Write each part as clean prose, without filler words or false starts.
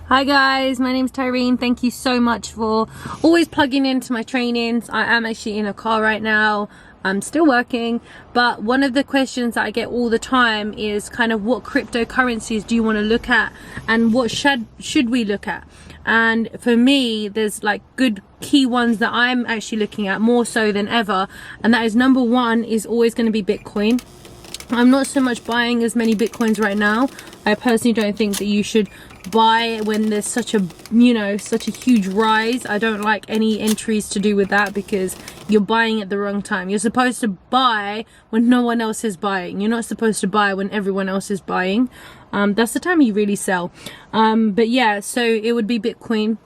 Hi guys, my name's Tyreen. Thank you so much for always plugging into my trainings. I am actually in a car right now. I'm still working, but one of the questions that I get all the time is kind of what cryptocurrencies do you want to look at and what should we look at? And for me, there's like good key ones that I'm actually looking at more so than ever, and that is number one is always going to be Bitcoin. I'm not so much buying as many Bitcoins right now. I personally don't think that you should buy when there's such a huge rise. I don't like any entries to do with that because you're buying at the wrong time. You're supposed to buy when no one else is buying. You're not supposed to buy when everyone else is buying. That's the time you really sell. But yeah, so it would be Bitcoin.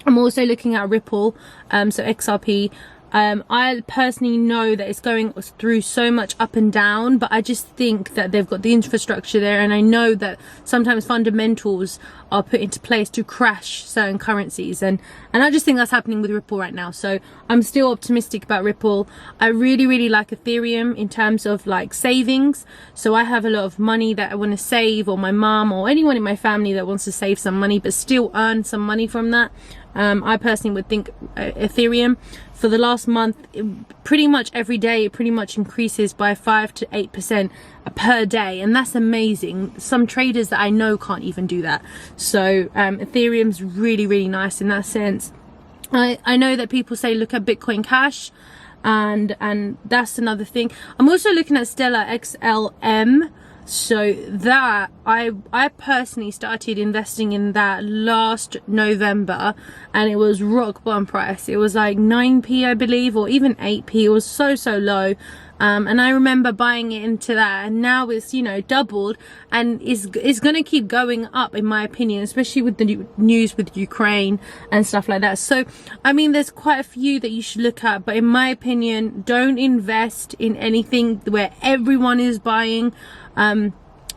I'm also looking at Ripple, so XRP. I personally know that it's going through so much up and down, but I just think that they've got the infrastructure there, and I know that sometimes fundamentals are put into place to crash certain currencies, and I just think that's happening with Ripple right now. So I'm still optimistic about Ripple. I really like Ethereum in terms of like savings. So I have a lot of money that I want to save, or my mom or anyone in my family that wants to save some money but still earn some money from that. I personally would think Ethereum. For the last month, pretty much every day it pretty much increases by 5 to 8% per day, and that's amazing. Some traders that I know can't even do that. So Ethereum's really nice in that sense. I know that people say look at Bitcoin Cash, and that's another thing. I'm also looking at Stellar XLM. So that I personally started investing in that last November, and it was rock bottom price. It was like 9p I believe, or even 8p. It was so low. And I remember buying it into that, and now it's, you know, doubled, and it's going to keep going up in my opinion, especially with the news with Ukraine and stuff like that. So I mean, there's quite a few that you should look at, but in my opinion, don't invest in anything where everyone is buying.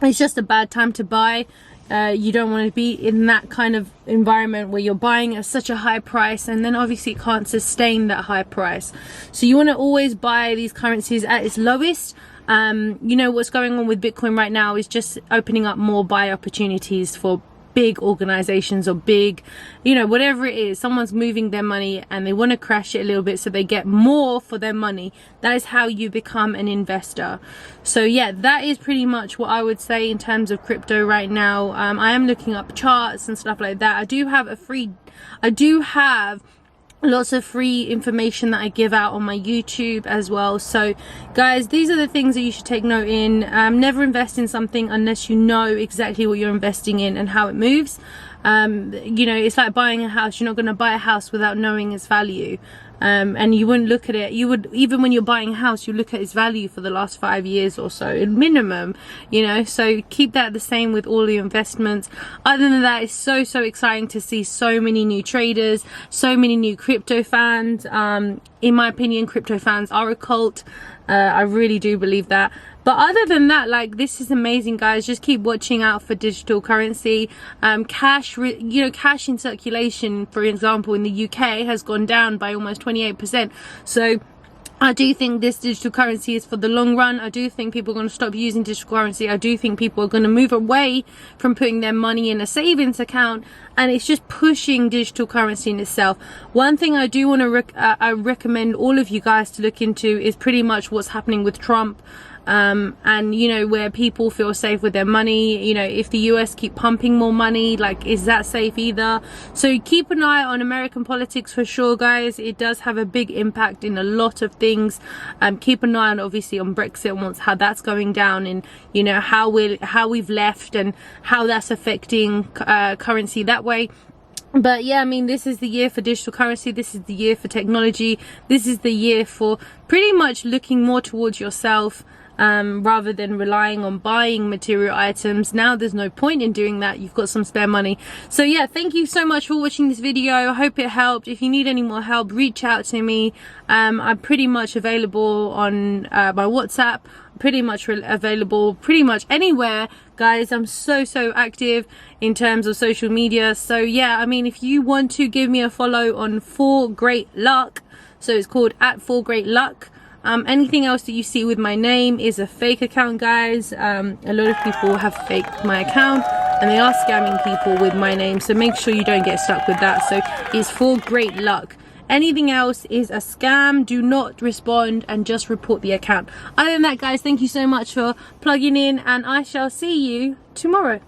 It's just a bad time to buy. You don't want to be in that kind of environment where you're buying at such a high price, and then obviously it can't sustain that high price. So you want to always buy these currencies at its lowest. You know, what's going on with Bitcoin right now is just opening up more buy opportunities for big organizations, or big, you know, whatever it is. Someone's moving their money and they want to crash it a little bit so they get more for their money. That is how you become an investor. So yeah, that is pretty much what I would say in terms of crypto right now. I am looking up charts and stuff like that. I do have lots of free information that I give out on my YouTube as well. So guys, these are the things that you should take note in. Never invest in something unless you know exactly what you're investing in and how it moves. You know, it's like buying a house. You're not going to buy a house without knowing its value. And you wouldn't look at it, you would, even when you're buying a house, you look at its value for the last 5 years or so, minimum, you know. So keep that the same with all your investments. Other than that, it's so exciting to see so many new traders, so many new crypto fans. In my opinion, crypto fans are a cult. I really do believe that. But other than that, like, this is amazing, guys. Just keep watching out for digital currency. Cash in circulation, for example, in the UK has gone down by almost 28%. So I do think this digital currency is for the long run. I do think people are going to stop using digital currency. I do think people are going to move away from putting their money in a savings account, and it's just pushing digital currency in itself. One thing I do want to I recommend all of you guys to look into is pretty much what's happening with Trump. And you know, where people feel safe with their money. You know, if the US keep pumping more money, like, is that safe either? So keep an eye on American politics for sure, guys. It does have a big impact in a lot of things. Keep an eye on, obviously, on Brexit and how that's going down, and you know, how we've left and how that's affecting currency that way. But yeah, I mean, this is the year for digital currency. This is the year for technology. This is the year for pretty much looking more towards yourself, rather than relying on buying material items. Now there's no point in doing that. You've got some spare money. So yeah, thank you so much for watching this video. I hope it helped. If you need any more help, reach out to me. I'm pretty much available on my WhatsApp. Pretty much available pretty much anywhere, guys. I'm so active in terms of social media. So yeah, I mean, if you want to give me a follow on 4 Great Luck, so it's called @4GreatLuck. Anything else that you see with my name is a fake account, guys. A lot of people have faked my account. and they are scamming people with my name, so make sure you don't get stuck with that. So it's for great luck. Anything else is a scam. Do not respond and just report the account. Other than that, guys, thank you so much for plugging in, and I shall see you tomorrow.